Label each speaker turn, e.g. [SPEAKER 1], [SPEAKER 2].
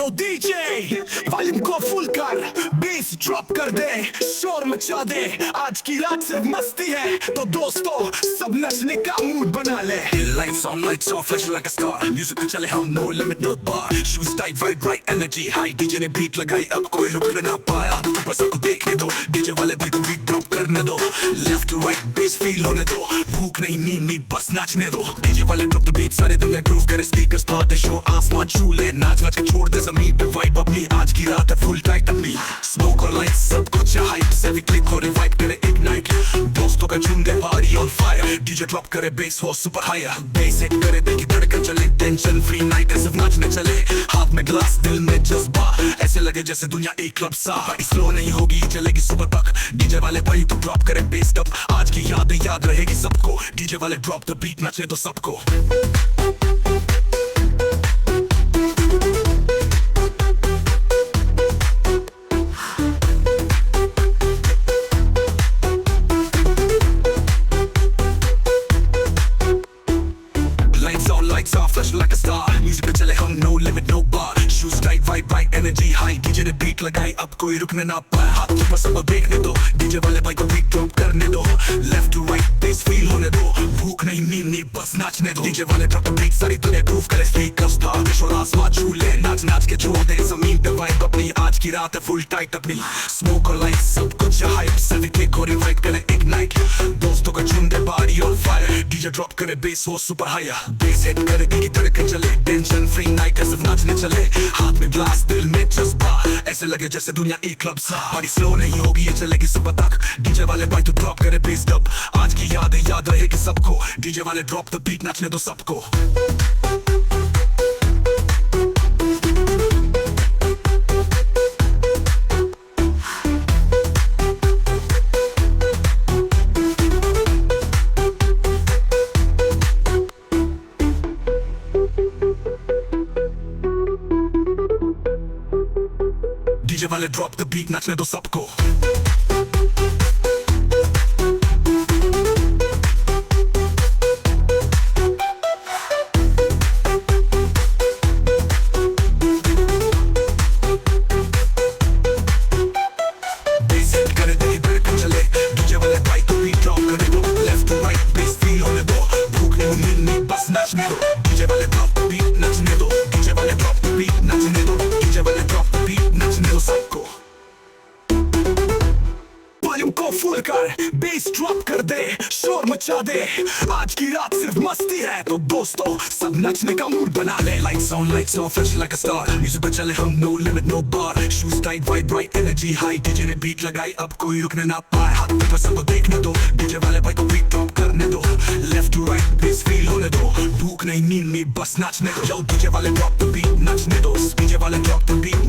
[SPEAKER 1] यो DJ volume को full कर, base drop कर दे, शोर मचा दे। आज की रात सिर्फ मस्ती है, तो दोस्तों सब नचने का मूड बना ले। Lights on, lights off, flashing like a star. Music पे चले हम, no limit, no bar. Shoes tight, vibe bright, energy high. DJ ने beat लगाई, अब कोई रुक ना पाया। ऊपर सबको देखने दो, DJ वाले भाई को beat drop करने दो। Left to right, bass feel होने दो। भूख नहीं, नींद नहीं, बस नाचने दो। DJ वाले drop the beat, सारे दुनिया groove करे। Speakers start the show, आसमान छू ले। नाच नाच के छोड़ दे ज़मीन पे vibe अपनी। आज की रात है full tight अपनी। Smoke और lights, सब कुछ है hype। सभी click और revive करे ignite। दोस्तों का झुंड है party on fire। DJ drop करे, bass हो super higher। Bass hit करे, दिल की धड़कन चले। Tension free night है, सिर्फ नाचने चले। हाथ में ग्लास, दिल में जज्बा, ऐसे लगे जैसे दुनिया एक क्लब सा। पार्टी स्लो नहीं होगी, चलेगी सुबह तक। डीजे वाले भाई तो ड्रॉप करे बेस डब। आज की यादें याद रहेगी सबको। डीजे वाले ड्रॉप द बीट, नचने दो सबको। Lights off, flashing like a star. Music पे चले हम, no limit, no bar. Shoes tight, vibe bright, energy high. DJ ने beat लगाई, अब कोई रुकने ना पाए। हाथ ऊपर सबको देखने दो, DJ वाले भाई को beat drop करने दो। Left to right, bass feel होने दो। भूख नहीं, नींद नहीं, बस नाचने दो। DJ वाले drop the beat, सारी दुनिया groove करे। Speakers start the show, आसमान छू ले। नाच नाच के छोड़ दे ज़मीन पे vibe अपनी। आज की रात है full tight अपनी। Smoke और lights, सब कुछ है hype। सभी click और invite करे ignite। दोस्तों का झुंड है party on fire। DJ drop करे, bass हो super higher। Bass hit करे, दिल की धड़कन चले। टेंशन फ्री नाइट है, सिर्फ नाचने चले। हाथ में ग्लास, दिल में जज्बा, ऐसे लगे जैसे दुनिया एक क्लब सा। पार्टी स्लो नहीं होगी, ये चलेगी सुबह तक। डीजे वाले भाई तो ड्रॉप करे बेस डब। आज की यादें याद रहेगी सबको। डीजे वाले ड्रॉप द बीट, नाचने दो सबको। डीजे वाले ड्रॉप द बीट, नचने दो सबको। बेस हिट करे, दिल की धड़कन चले। डीजे वाले भाई तो बीट ड्रॉप करने दो। Left to right, bass feel होने दो। भूख नहीं, नींद नहीं, बस नाचने दो। डीजे वाले ड्रॉप द बीट, नचने दो। डीजे वाले ड्रॉप द बीट, नचने दो। डीजे वाले ड्रॉप द बीट, नचने दो सबको। वॉल्यूम को फुल कर, बेस ड्रॉप कर दे, शोर मचा दे। आज की रात सिर्फ मस्ती है, तो दोस्तों सब नचने का मूड बना ले। Lights on, lights off, flashing like a star. Music पे चले हम, no limit, no bar. Shoes tight, vibe bright, energy high. DJ ने beat लगाई, अब कोई रुकने ना पाए। हाथ ऊपर सबको देखने दो, DJ वाले भाई को beat drop करने दो। Left to right, bass feel होने दो। भूख नहीं, नींद नहीं, बस नाचने दो। Yo, DJ वाले drop the beat, नचने दो। DJ वाले drop the beat,